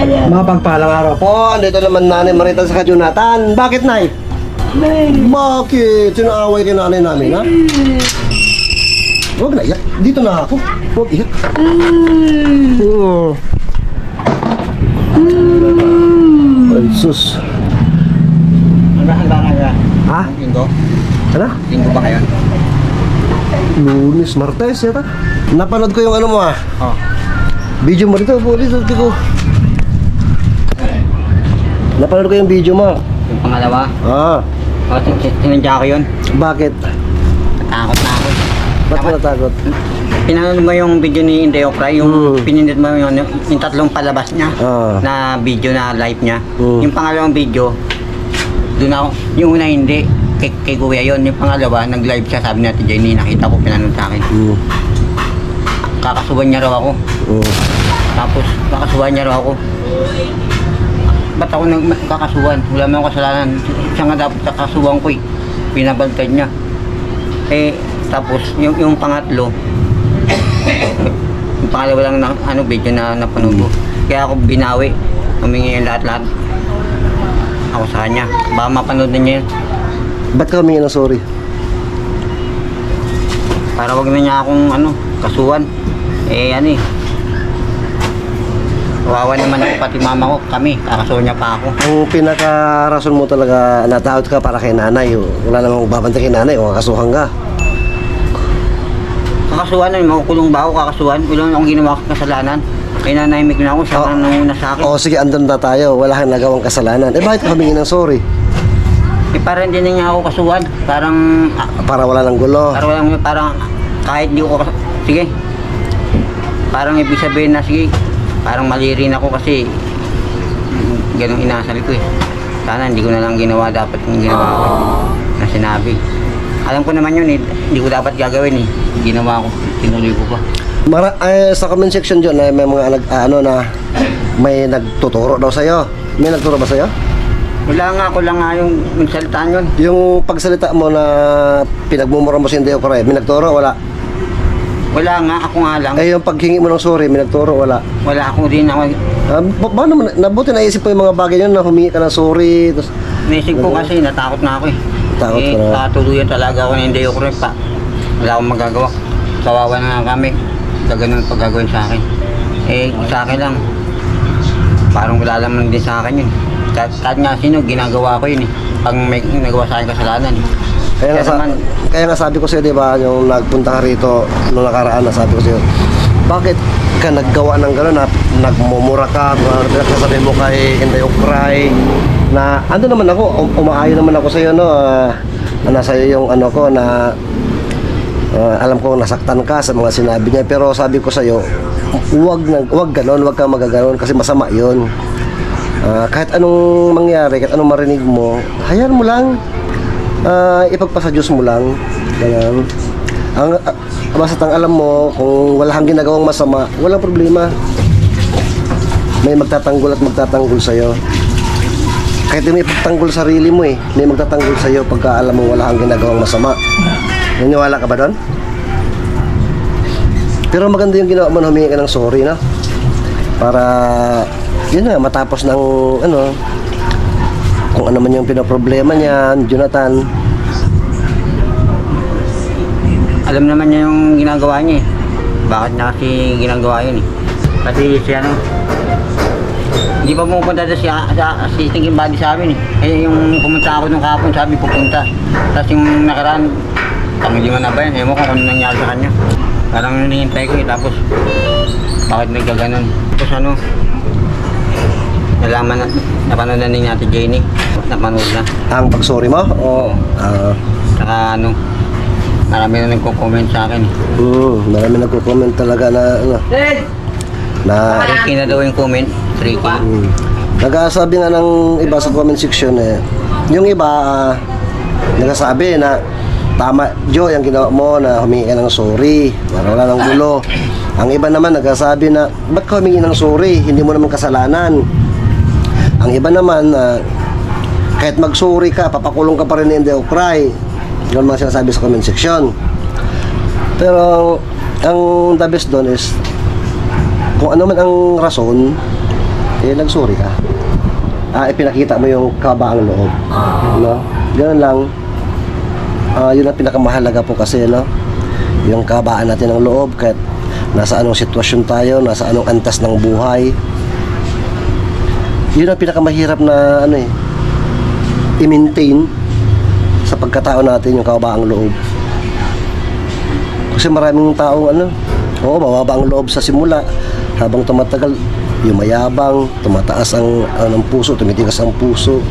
Mapagpalang araw po. Andito naman Nanay Marita sa Jonathan. Bakit, Nay? Bakit? Sinaaway kay nanay namin, ha? Huwag na iyak. Dito na ako. Huwag iyak. Ay, sus. Hanggang kaya? Ha? Linggo? Ano? Linggo ba kayo? Lunes, Martes, yata. Napanood ko yung ano mo, ha? Oo. Video mo dito, dito ko. Napanood ko yung video mo. Yung pangalawa? Ah. O, sinadya ko yun. Bakit? Natakot na ako. Ba't ka natakot? Pinanood mo yung video ni Inday Okray, yung pinindot mo yung tatlong palabas niya na video na live niya. Yung pangalawang video, doon ako, yung una hindi, kay Kuya yun. Yung pangalawa, nag-live siya, sabi natin Jenny, nakita ko, pinanood sa akin. Kakasuhan niya raw ako. Tapos, kakasuhan niya raw ako. Ba't ako nagkakasuhan? Wala mo akong kasalanan. Siya nga dapat kakasuhan ko eh. Pinabagtad niya. Tapos, yung pangatlo, yung pangalawa lang na video na napanood ko. Kaya ako binawi. Humingi yung lahat-lahat. Ako sa kanya. Baka mapanood na niya yun. Ba't ka humingi ng sorry? Para wag na niya akong kasuhan. Kawawa naman ako, pati mama ko, kami, kakasuhan niya pa ako. Ang pinaka-rason mo talaga, natakot ka para kay nanay. Wala namang babantay kay nanay o kakasuhan ka. Kakasuhan na, makukulong ba ako kakasuhan? Wala akong ginawa kasalanan. Kaya nanahimik na ako, siya nanguna sa akin. O sige, andun na tayo. Wala kang nagawang kasalanan. Bakit ka humingi ng sorry? Para hindi na niya ako kasuhan. Parang... Para wala ng gulo. Parang kahit di ko sige. Parang ibig sabihin na sige. Parang mali rin ako kasi ganun inasal ko eh. Sana hindi ko na lang ginawa dapat yung ginawa ko na sinabi. Alam ko naman yun eh, hindi ko dapat gagawin eh. Ginawa ko, tinuloy ko pa. Sa comment section dyan, may mga may nagtuturo daw sa'yo. May nagturo ba sa'yo? Wala nga, ako lang nga yung nagsalitaan yun. Yung pagsalita mo na pinagmumura mo si Inday Okray, may nagturo? Wala? Wala nga, ako nga lang. Yung paghingi mo ng sorry, may nagturo? Wala? Wala ako din ako. Paano mo, nabuti naisip mo yung mga bagay yun na humingi ka ng sorry? Naisip ko kasi natakot na ako eh. Takot ka na? Katuluyan talaga ako ng Inday Okray pa. Wala akong magagawa. Kawawa na nga kami. Sa ganun paggagawin sa akin. Sa akin lang. Parang wala naman din sa akin yun. Kahit nga sino, ginagawa ko yun eh. Pag may nagawa sa akin kasalanan eh. Kaya nga sabi ko sa'yo, di ba, yung nagpunta ka rito nung nakaraan, sabi ko sa'yo, bakit ka naggawa ng gano'n na nagmumura ka, pinagsasabihin mo kay Inday Okray, na ando naman ako, umaayo naman ako sa'yo, no, nasa yung ko na alam ko nasaktan ka sa mga sinabi niya, pero sabi ko sa'yo, huwag gano'n, huwag kang magaganon kasi masama yun. Kahit anong mangyari, kahit anong marinig mo, hayaan mo lang. Ipagpasa Diyos mo lang. Ganun. Basta't ang alam mo, kung wala kang ginagawang masama, walang problema. May magtatanggol at magtatanggol sa'yo. Kahit may pagtanggol sa sarili mo eh, may magtatanggol sa'yo pagka alam mo wala kang ginagawang masama. Naniwala ka ba doon? Pero maganda yung ginawa mo na humingi ka ng sorry, na? Para, yun na, matapos ng, kung ano man yung pinaproblema niya, Jonathan. Alam naman niya yung ginagawa niya eh. Bakit niya kasi ginagawa yun eh. Kasi siya hindi pa pumupunta si Thinking Body sa amin eh. Yung pumunta ako nung kahapon, sabi pupunta. Tapos yung nakaraan, pang-lima na ba yan? Ewan ko kung ano nangyari sa kanya. Parang hinihintay ko eh. Tapos, bakit nagkaganon? Tapos nalaman na, napanood na din natin Jenny. Napanood na. Ang pag-sorry mo? Oo. Saka marami na nagko-comment sa akin. Marami nagko-comment talaga na tricky na daw yung comment. Tricky. Nagsasabi nga ng iba sa comment section eh. Yung iba, nagsasabi na tama, Joe, yung ginawa mo na humingi ka ng sorry para wala ng gulo. Ang iba naman nagsasabi na, ba't ka humingi ng sorry? Hindi mo naman kasalanan. Ang iba naman, kahit mag-sorry ka, papakulong ka pa rin ni Inday Okray. Yun mga sinasabi sa comment section. Pero, ang the best doon is, kung ano man ang rason, nagsuri ka. Ipinakita mo yung kabaang loob. No? Ganun lang. Yun ang pinakamahalaga po kasi, no? Yung kabaan natin ng loob, kahit nasa anong sitwasyon tayo, nasa anong antas ng buhay. Yun ang pinakamahirap na i-maintain sa pagkatao natin, yung kabaang loob. Kasi maraming taong mababa ang loob sa simula. Habang tumatagal, yung mayabang, tumataas ang puso, tumitigas ang puso.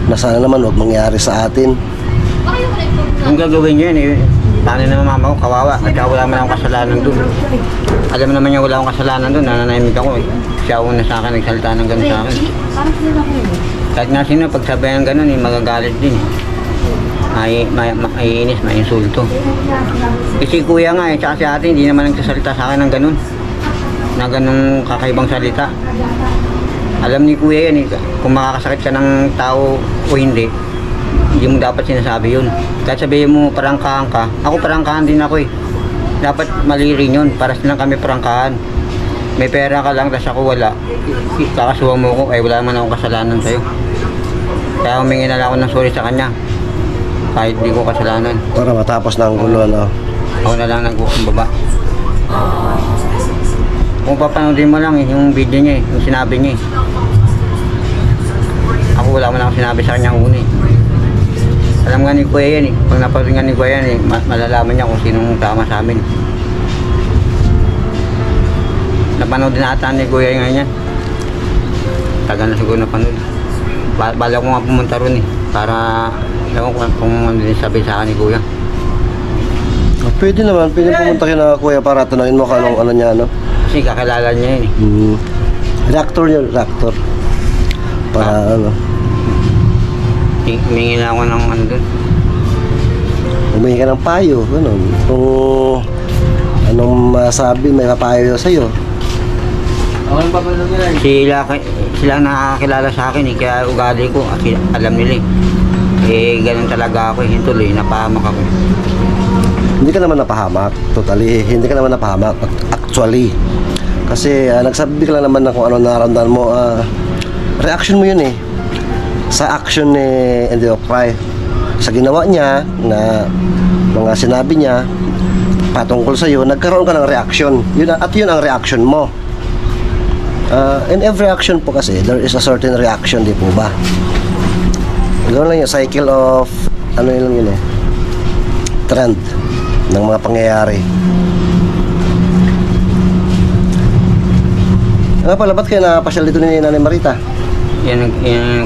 Na sana naman huwag mangyari sa atin. Kung gagawin nyo yun, paano naman mama ko, kawawa, at wala man akong kasalanan dun. Alam naman niya wala akong kasalanan dun, nananahimik ako eh. Siya una sa akin, nagsalita ng gano'n sa akin. Kahit nga sino, pagsabayan ng gano'n, magagalit din. Maiinis, mainsulto. Kasi kuya nga tsaka si ate, hindi naman nagsasalita sa akin ng gano'n. Na gano'ng kakaibang salita. Alam ni kuya yan kung makakasakit ka ng tao o hindi mo dapat sinasabi yun. Kahit sabihin mo parangkahan ka, ako parangkahan din ako eh. Dapat mali rin yun, para silang kami parangkahan. May pera ka lang, tas ako wala. Kakasuhan mo ko, wala man akong kasalanan sa'yo. Kaya humingi na lang ako ng sorry sa kanya. Kahit di ko kasalanan. Para matapos na ang gulo, no? Ako na lang nagkukumbaba. Kung papanoodin mo lang yung video niya yung sinabi niya Ako wala man akong sinabi sa kanya una Alam nga ni Kuya yan Pag napanood nga ni Kuya yan malalaman niya kung sinong tama sa amin. Napanood din ata ni Kuya nga niya. Tagal na siguro napanood. Bala ko nga pumunta ron para ewan ko kung ano din sabi sa akin ni Kuya. Pwede naman, pwede pumunta kina Kuya para tanongin mo kung anong niya, no? Kasi kakilala niya yun Reactor niya, reactor. Para humingi na ako ng dun. Humingi ka ng payo, gano'n. Kung anong masabi, may papayo sa'yo. Sila nakakilala sa akin kaya ugali ko kasi alam nila ganun talaga ako hintuloy, napahamak ako. Hindi ka naman napahamak, totally. Hindi ka naman napahamak, actually. Kasi nagsabi ka lang naman na kung ano nararamdaman mo. Reaction mo yun sa action ni Inday Okray. Sa ginawa niya, na mga sinabi niya patungkol sa'yo, nagkaroon ka ng reaction. At yun ang reaction mo. In every action po kasi, there is a certain reaction, di po ba? Ganoon lang yung cycle of, trend ng mga pangyayari. Nga pala, ba't kayo napasyal dito ni Nanay Marita? Yan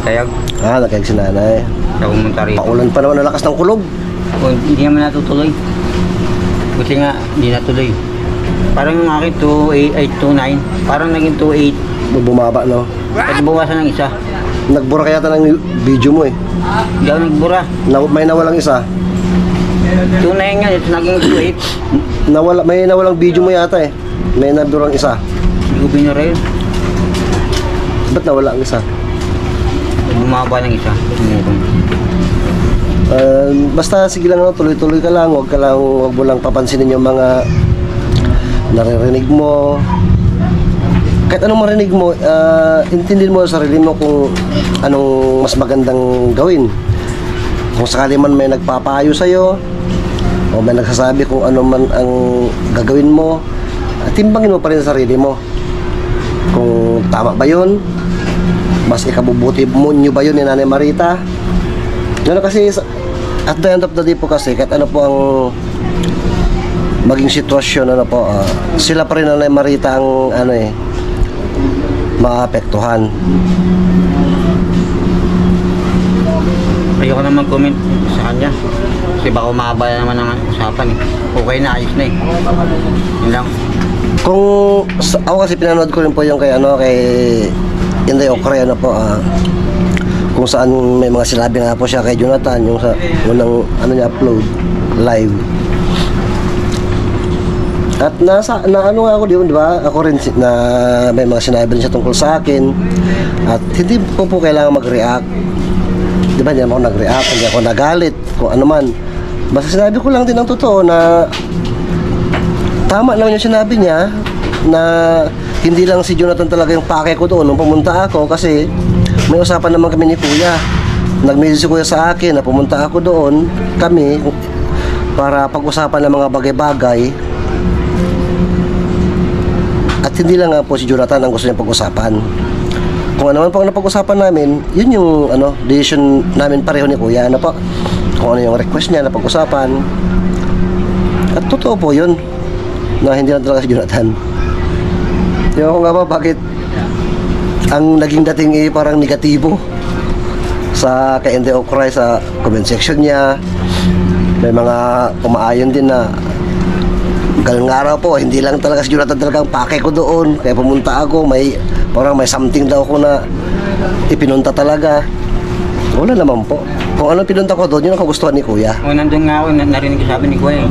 kayag. Nagkayag si Nanay. Sa pumunta rito. Paulan pa naman ang lakas ng kulog. Hindi naman natutuloy. Kasi nga, hindi natuloy. Parang yung akin, 2.829. Parang naging 2.8. Bumaba, no? At buwasan ng isa. Nagbura kaya ng video mo Hindi ako nagbura. May nawalang isa. 2.9 nga, ito naging 2.8. May nawalang video mo yata May naburang isa. Hindi ko binura yun. Ba't nawala ang isa? Bumaba ng isa. Basta sige lang, tuloy-tuloy ka lang. Huwag mo lang papansinin yung mga naririnig mo. Kahit anong marinig mo, intindihin mo sa sarili mo kung anong mas magandang gawin. Kung sakali man may nagpapayo sa'yo o may nagsasabi kung ano man ang gagawin mo, timbangin mo pa rin sa sarili mo kung tama ba yun, mas ikabubuti mo nyo ba yun ni Nanay Marita. Yun kasi at the end of the day po kasi kahit ano po ang maging sitwasyon, sila pa rin Nanay Marita ang maapektuhan. Ayoko na mag-comment sa kanya. Kasi baka umaba naman ang usapan Okay na, ayos na Yun lang. Kung ako kasi pinanood ko rin po yung kay Inday Okray kung saan may mga sinabi nga po siya kay Jonathan yung sa unang niya upload live. At nga ako di ba? Ako rin na may mga sinabi rin siya tungkol sa akin. At hindi ko po kailangan mag-react. Di ba, hindi ako nag-react, hindi ako nagalit, kung ano man. Basta sinabi ko lang din ang totoo na tama naman yung sinabi niya. na hindi lang si Jonathan talaga yung pake ko doon nung pumunta ako kasi may usapan naman kami ni Kuya. Nag-message si Kuya sa akin na pumunta ako doon kami para pag-usapan ng mga bagay-bagay. At hindi lang nga po si Jonathan ang gusto niyang pag-usapan. Kung ano man po ang napag-usapan namin, yun yung decision namin pareho ni Kuya. Ano po? Kung ano yung request niya na pag-usapan. At totoo po yun na hindi lang talaga si Jonathan. Yung ako nga ba, bakit ang naging dating parang negatibo sa kay End of Cry sa comment section niya. May mga kumaayon din na galing araw po, hindi lang talaga si Jonathan talagang pake ko doon. Kaya pumunta ako, parang may something daw ako na ipinunta talaga. Wala naman po. Kung ano pinunta ko doon, yun ang kagustuhan ni Kuya. O nandun nga ako, narinig ko sabi ni Kuya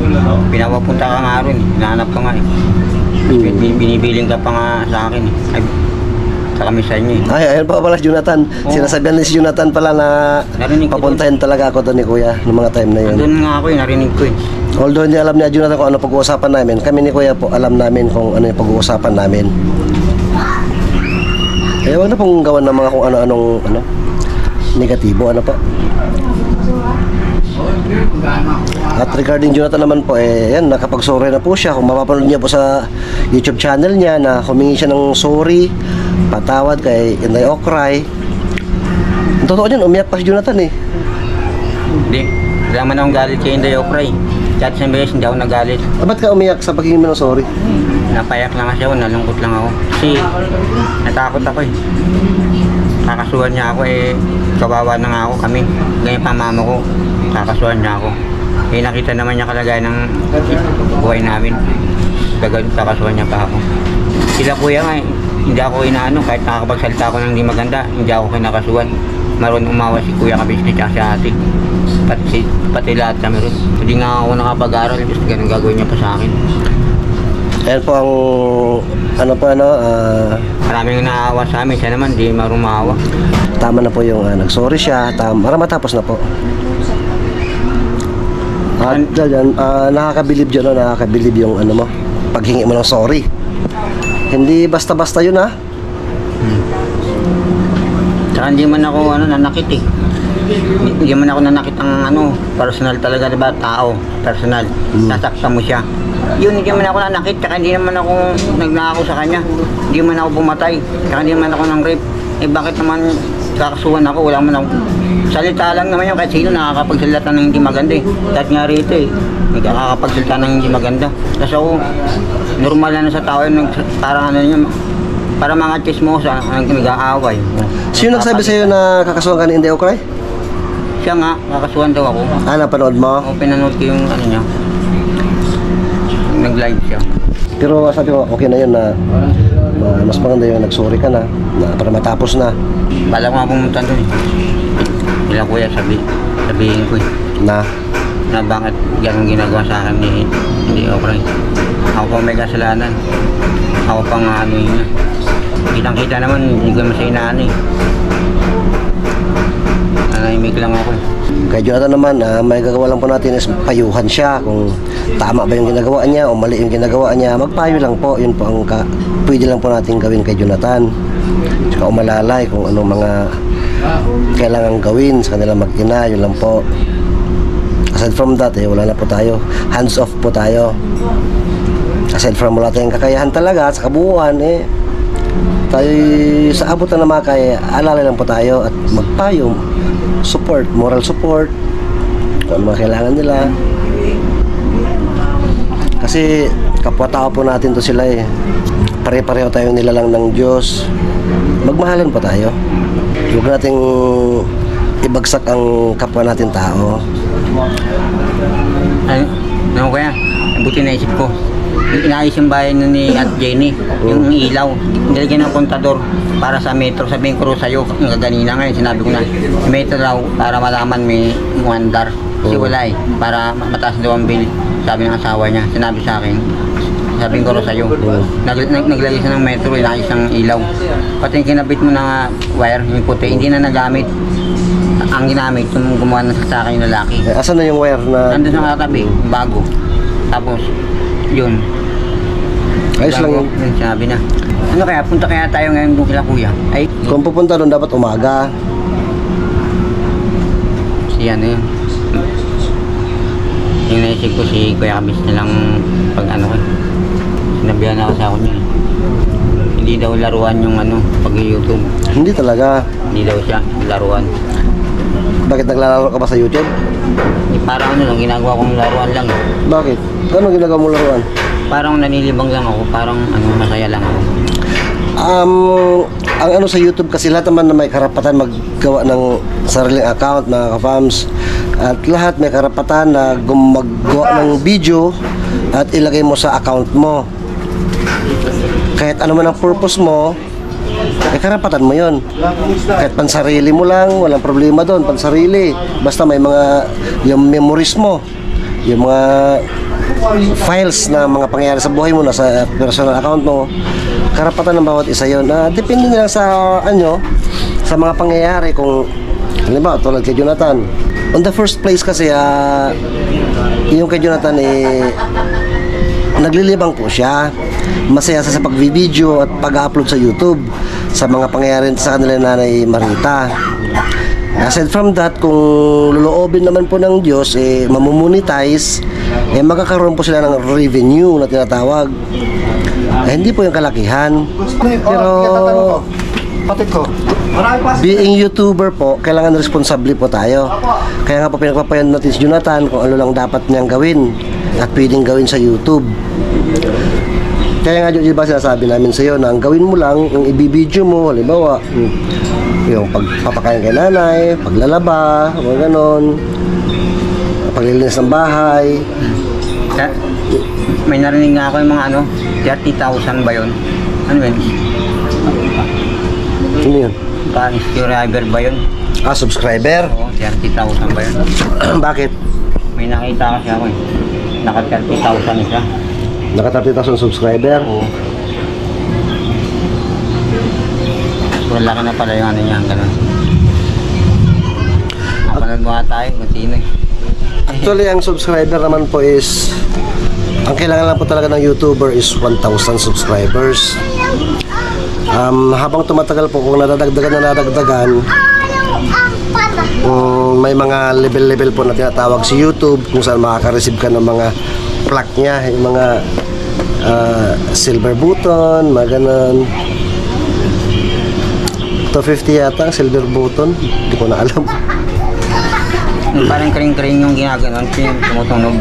pinapapunta ka nga rin, hinahanap ka nga Binibiling ka pa nga sa akin Ay, sa kamisan niya Ay, ayun pa pala si Jonathan. Sinasabihan ni si Jonathan pala na papuntahin talaga ako doon ni Kuya noong mga time na yun. Nandun nga ako narinig ko Although hindi alam niya Jonathan kung ano pag-uusapan namin, kami ni Kuya po alam namin kung ano yung pag-uusapan namin. Eh, wag na pong gawan ng mga kung ano-anong negatibo, ano pa. At regarding Jonathan naman po, yan, nakapag-sorry na po siya. Kung mapapanood niya po sa YouTube channel niya na humingi siya ng sorry, patawad kay Inday Okray. Ang totoo niyan, umiyak pa si Jonathan Hindi, wala man akong galit kay Inday Okray. Kahit sa beses, hindi ako nagalit. Ba't ka umiyak sa paghingi mo ng sorry? Napayak lang kasi ako, nalungkot lang ako. Kasi natakot ako Kakasuhan niya ako kawawa na nga ako kami. Ganyan pa mama ko, kakasuhan niya ako. Nakita naman niya kalagayan ng buhay namin. Kakasuhan niya pa ako. Sila Kuya nga hindi ako inaano, kahit nakakapagsalita ako ng hindi maganda, hindi ako kinakasuhan. Maroon umawa si Kuya Kabisnes at si ate. Pati lahat kami ron. Hindi nga ako nakapag-aral, gusto ganun gagawin niya pa sa akin. Ayan po ang Maraming naawa sa amin, siya naman di marunong maawa. Tama na po yung nagsorry siya, para matapos na po. At dyan, nakakabilib dyan, nakakabilib yung paghingi mo ng sorry. Hindi basta-basta yun Tsaka hindi man ako nanakit Hindi man ako nanakit ang personal talaga, diba? Tao, personal. Nasaktan mo siya. Yun, hindi man ako nanakit, tsaka hindi naman ako nagnakaw sa kanya. Hindi man ako pumatay, tsaka hindi naman ako ng rape. Bakit naman kakasuhan ako? Wala man ako. Salita lang naman yun, kahit sino nakakapagsalita ng hindi maganda Kahit nga rito nakakapagsalita ng hindi maganda. Kasi ako, normal na sa tao yun, parang para mga chismosa ang nag-aaway. Sino nagsabi sa'yo na kakasuhan ka ni Inday Okray? Siya nga, kakasuhan daw ako. Napanood mo? O, pinanood ko yung niya. Nag-live siya. Pero sabi ko, okay na yun na mas maganda yun, nagsorry ka na para matapos na. Bala ko nga pumunta doon Nila Kuya, sabihin ko Na bakit ganun ginagawa sa akin ni Inday Okray. Ako pa may kasalanan. Ako pa nga niya. Kitang-kita naman, hindi ko masaya inaano Nanahimik lang ako Kay Jonathan naman, may gagawa lang po natin is payuhan siya kung tama ba yung ginagawa niya o mali yung ginagawa niya. Magpayo lang po, yun po ang pwede lang po natin gawin kay Jonathan. Tsaka umalalay kung anong mga kailangan gawin sa kanila mag-ina, yun lang po. Aside from that, wala na po tayo. Hands off po tayo. Aside from wala tayong kakayahan talaga sa kabuuan, tayo sa abot na mga kaya, alalay lang po tayo at magpayo, support, moral support, kung ano mga kailangan nila. Kasi kapwa-tao po natin to sila Pare-pareho tayong nilalang ng Diyos. Magmahalan po tayo. Huwag nating ibagsak ang kapwa natin tao. Ano kaya? Buti naisip ko. Inaayos yung bahay ni Aunt Jenny, yung ilaw. Nilagyan ng kontador para sa metro. Sabihin ko rin sa'yo, kanina ngayon, sinabi ko na, metro raw para malaman may muandar. Kasi wala para mataas daw ang bill. Sabi ng asawa niya, sinabi sa akin, sabihin ko rin sa'yo, naglagay siya ng metro, inaayos ng ilaw. Pati yung kinabit mo na wire, yung puti, hindi na nagamit. Ang ginamit, yung gumawa ng sasakay yung lalaki. Asan na yung wire na? Nandun sa katabi, bago. Tapos, yun. Ayos lang yun. Sabi na. Ano kaya, punta kaya tayo ngayon doon kila kuya? Ay, Kung pupunta doon, dapat umaga. si ano yun. Yung naisip ko si Kuya Kabis na lang pag ano ko. Sinabihan ako sa ako niya. Hindi daw laruan yung ano, pag-YouTube. Hindi talaga. Hindi daw siya laruan. Bakit naglalaro ka ba sa YouTube? Parang ano lang, ginagawa kong laruan lang. Bakit? Ano ginagawa mo laruan? Parang nanilibang lang ako, parang ano, masaya lang ako. Ang ano sa YouTube kasi lahat naman na may karapatan maggawa ng sariling account, mga ka-fams. At lahat may karapatan na gumagawa ng video at ilagay mo sa account mo. Kahit ano man ang purpose mo, may karapatan mo yon. Kahit pansarili mo lang, walang problema doon, pansarili. Basta may mga, yung memories mo, yung mga files na mga pangyayari sa buhay mo, nasa personal account mo, karapatan ng bawat isa yon. Depende na lang sa, sa mga pangyayari kung, halimbawa, tulad kay Jonathan. On the first place kasi, yung kay Jonathan, naglilibang po siya. Masaya sa pag-video at pag-upload sa YouTube sa mga pangyayari sa kanila nanay Marita. Aside from that, kung luluobin naman po ng Diyos, mamumonetize, magkakaroon po sila ng revenue na tinatawag. Hindi po yung kalakihan. Pero being YouTuber po, kailangan responsable po tayo. Kaya nga po pinagpapayan natin si Jonathan kung ano lang dapat niyang gawin at pwedeng gawin sa YouTube. Kaya nga diba sinasabi namin sa iyo na ang gawin mo lang, yung ibibideo mo, halimbawa, yung pagpapakain kay nanay, paglalaba, mga ganon, paglilinis ng bahay. May narinig nga ako yung mga ano, 30,000 ba yun? Ano yun? Ano yun? Subscriber ba yun? Subscriber? Oo, 30,000 ba yun? Bakit? May nakita kasi ako eh. Naka 30,000 isa. Naka 30,000 subscriber? Oo. So, laki na pala yung ano niya, ganun. Napanood mo tayo kung sino eh. Actually, ang subscriber naman po is, ang kailangan lang po talaga ng YouTuber is 1,000 subscribers. Habang tumatagal po, kung nadadagdagan, may mga level-level po na tinatawag si YouTube kung saan makaka-receive ka ng mga plaque niya, yung mga silver button, mga ganun. 250 yata, silver button, hindi ko na alam. Parang kring-kring yung ginaganon, yung tumutunog.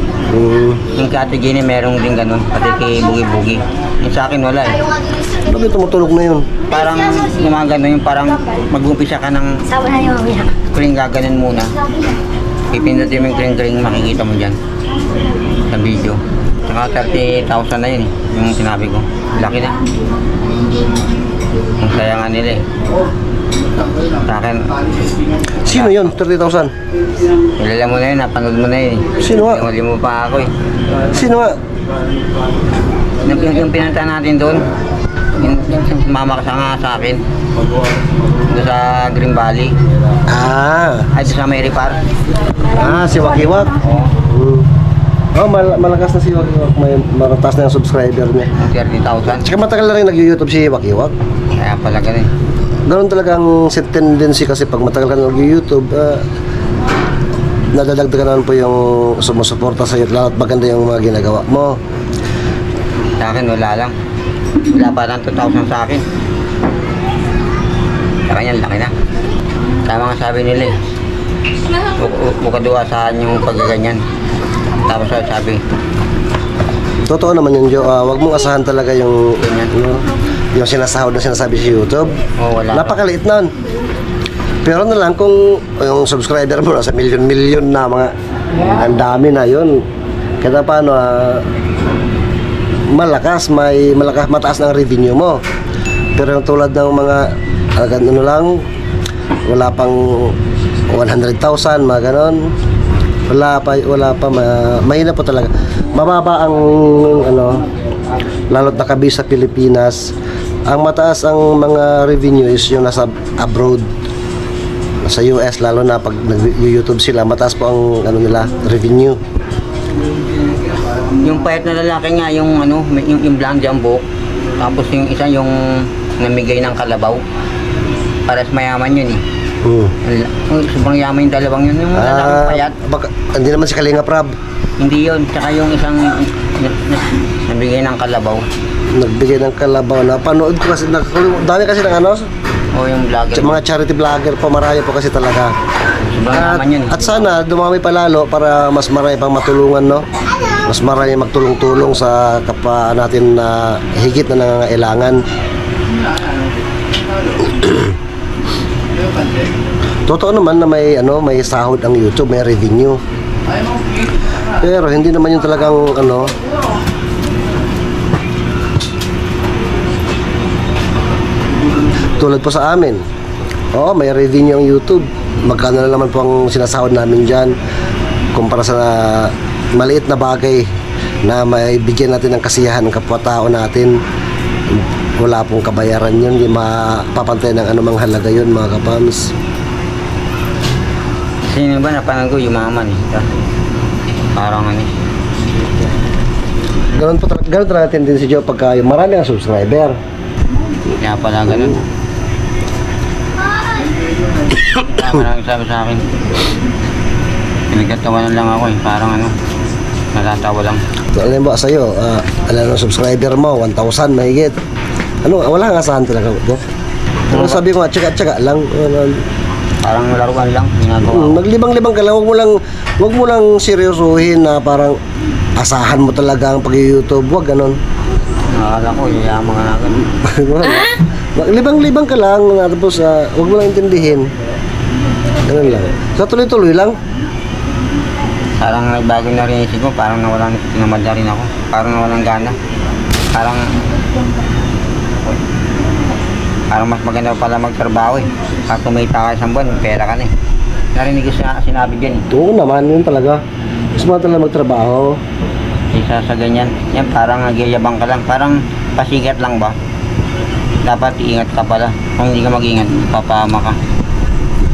Yung kay Ate Jenny merong din ganun, pati kay Bugi-Bugi. Yung sa akin wala eh. Bakit tumutulog na yun? Parang gumagano yung parang mag-umpisa ka ng kring gaganon muna. Pipindutin mo yung kring-kring, makikita mo dyan sa video. Saka 30,000 na yun eh, yung sinabi ko. Laki na. Ang saya nga nila eh. Sa akin, Sino yun? 30,000? kilala mo na yun, napanood mo na yun eh. Sino nga? Huli mo pa ako eh. Sino nga? Yung pinunta natin doon, yung sumama ka nga sa akin. Doon sa Green Valley. Ay, doon sa Mary Park. Si Wakiwak. Oh, malakas na si Wakiwak. May maratas na yung subscriber niya. Yung 30,000. Tsaka matagal na rin nag-YouTube si Wakiwak. Kaya pala ganun. Ganun talagang set tendency kasi pag matagal ka na nag-YouTube, nadadagdagan naman po yung sumusuporta sa iyo. Lalo't maganda yung mga ginagawa mo. Sa akin, wala lang. Wala pa ng 2,000 sa akin. Sa kanya, laki na. Tama nga sabi nila eh. Bukaduwa saan yung pagkaganyan. Tapos sabi, Totoo naman yun, Joe. Wag mong asahan talaga yung yung sinasahod na sinasabi sa YouTube. wala. Napakaliit nun. Pero na lang kung yung subscriber mo nasa milyon-milyon na mga ang dami na yun. Kaya paano malakas mataas ng revenue mo. Pero yung tulad ng mga ano lang wala pang 100,000 mga ganon. Wala pa mahina po talaga. Mababa ang lalo't nakabis sa Pilipinas. Ang mataas ang mga revenue is yung nasa abroad, sa US, lalo na pag nag-YouTube sila, mataas po ang nila revenue. Yung payat na lalaki nga, yung ano, yung blonde ang buhok. Tapos yung isa yung namigay ng kalabaw. Pares mayaman yun eh. Sobrang yaman yung dalawang yun. Yung lalaking payat. Hindi naman si Kalinga Prab. Hindi yun. Tsaka yung isang nabigay ng kalabaw. Nagbigay ng kalabaw na panood ko kasi dami kasi ng ano, O yung vlogger. mga charity vlogger po, marami po kasi talaga. Sobrang yaman yun. At sana dumami pa lalo para mas marami pang matulungan, no? Mas marami magtulong-tulong sa kapwa natin na higit na nangangailangan. Totoo naman na may ano, may sahod ang YouTube, may revenue. Pero hindi naman yung talagang ano, tulad po sa amin. Oo, may revenue ang YouTube. Magkano na naman po ang sinasahod namin dyan kumpara sa maliit na bagay na may bigyan natin ng kasiyahan ng kapwa-tao natin. Wala pong kabayaran yun, hindi mapapantay ng anumang halaga yun, mga kapams. Sino ba napanood ko yumaman eh. Parang ano eh. Ganun talaga natin din si Joe pagka yung marami ang subscriber. Kaya pala ganun. Maraming sabi sa akin. Pinagkatawanan lang ako eh. Parang ano, natatawa lang. Alam mo ba sa'yo, alam mo subscriber mo, 1,000 mahigit. Ano, wala kang asahan talaga. Ano sabi ko nga, tsaga-tsaga lang. Parang laruan lang, ginagawa ko. Naglibang-libang ka lang, wag mo lang seryosuhin na parang asahan mo talaga ang pag-YouTube. Wag ganon. Nakakala ko, yayaman ka na ganun. Libang-libang ka lang, tapos wag mo lang intindihin. Ganun lang. So tuloy-tuloy lang. Parang nagbago na rin isip ko, parang nawalan na rin ako. Parang nawalan gana. Parang mas maganda pala magtrabaho eh. Pag kumita ka isang buwan, pera ka na eh. Narinig ko sinabi dyan eh. Oo naman, yun talaga. Gusto mo talaga magtrabaho. Isa sa ganyan. Yan parang nagyayabang ka lang. Parang pasikat lang ba? Dapat iingat ka pala. Kung hindi ka mag-ingat, papahama ka.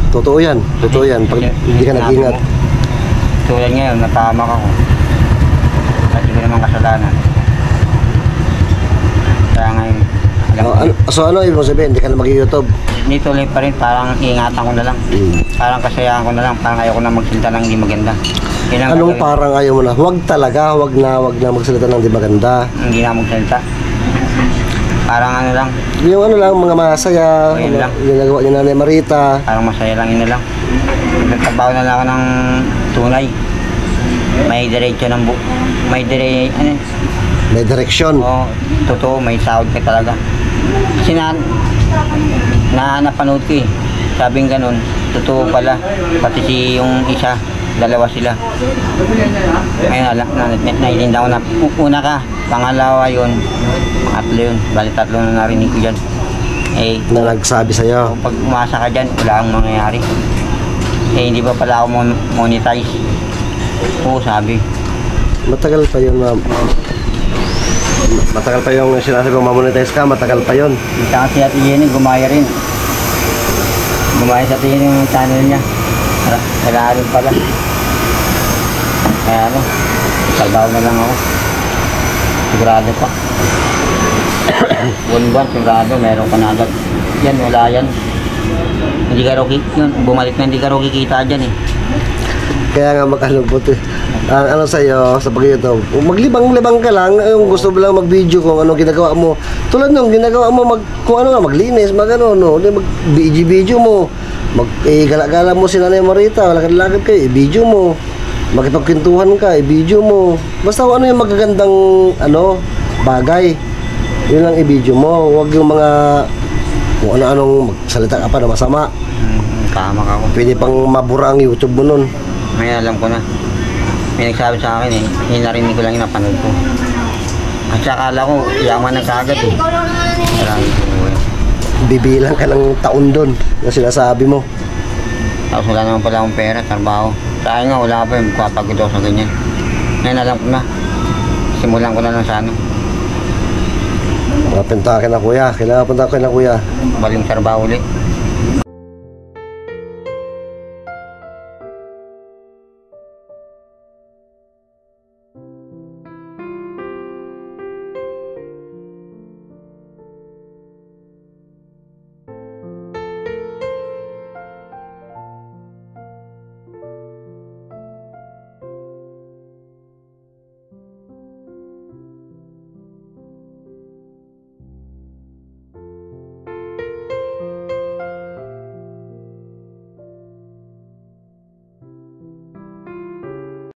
Totoo yan. Totoo yan. Pag hindi ka nag-ingat. Tulad ngayon, napahama ka ko. Kasi ko naman kasalanan. Kaya ngayon, So ano ibig sabihin, hindi ka na mag-YouTube? Hindi tuloy pa rin, parang iingatan ko na lang. Parang kasayahan ko na lang, parang ayaw ko na magsalita ng hindi maganda. Yun ang Anong gagawin. parang ayaw mo na? Huwag talaga, wag na magsalita ng di maganda. Hindi na magsalita. Parang ano lang, Yung ano lang, mga masaya, Ayun lang. ginagawa ni Nanay Marita. parang masaya lang, yun na lang. Nagtrabaho na lang ako ng tunay. May diretso ng May direksyon. Oo, totoo, may sahod ka talaga. Kasi napanood ko eh. Sabing ganun, totoo pala. Pati si yung isa, dalawa sila. Ngayon, nailinda ko na. Una ka, pangalawa yun, pangatlo yun. Bali tatlo na narinig ko dyan. Eh, Na nagsabi sa'yo. pag umasa ka dyan, wala kang mangyayari. Eh, hindi pa pala ako monetize. Oo, sabi. Matagal pa yun, ma'am. Matagal pa yung sinasabi kong mamonetize ka, matagal pa yun. Saka si Ate Jenny, gumaya rin. Gumaya sa Ate Jenny yung channel niya. Kailangan rin pala. Kaya ano, salbaw na lang ako. Sigurado pa. Buwan-buwan, sigurado, meron ka na agad. Yan, wala yan. Hindi ka raw yun, bumalik na hindi ka raw kikita dyan eh. Kaya nga mag-ano buti. Ang ano sa'yo, sa pag-YouTube, maglibang-libang ka lang, yung gusto mo lang mag-video kung ano ginagawa mo. Tulad nung ginagawa mo, kung ano nga, maglinis, mag-ano, no, mag-video mo. Gala-gala mo si Nanay Marita, lakad-lakad kayo, i-video mo. Makipagkwentuhan ka, i-video mo. Basta kung ano yung magagandang, ano, bagay. Yun lang i-video mo. Huwag yung mga, kung ano-anong magsalita ka pa na masama. Tama ka ko. Pwede pang mabura ang YouTube mo nun. Ngayon alam ko na. May nagsabi sa akin eh, hinarinig ko lang yung napanood ko. At saka akala ko, yaman na kagad eh. Marami ko eh. Bibilang ka ng taon doon na sinasabi mo. Tapos wala naman pala akong pera, trabaho. Sa akin nga, wala pa yung magpapagod ako sa ganyan. Ngayon alam ko na. Simulan ko na lang sa ano. Mapunta ka na kuya. Kailangan punta ka na kuya. Baling trabaho ulit.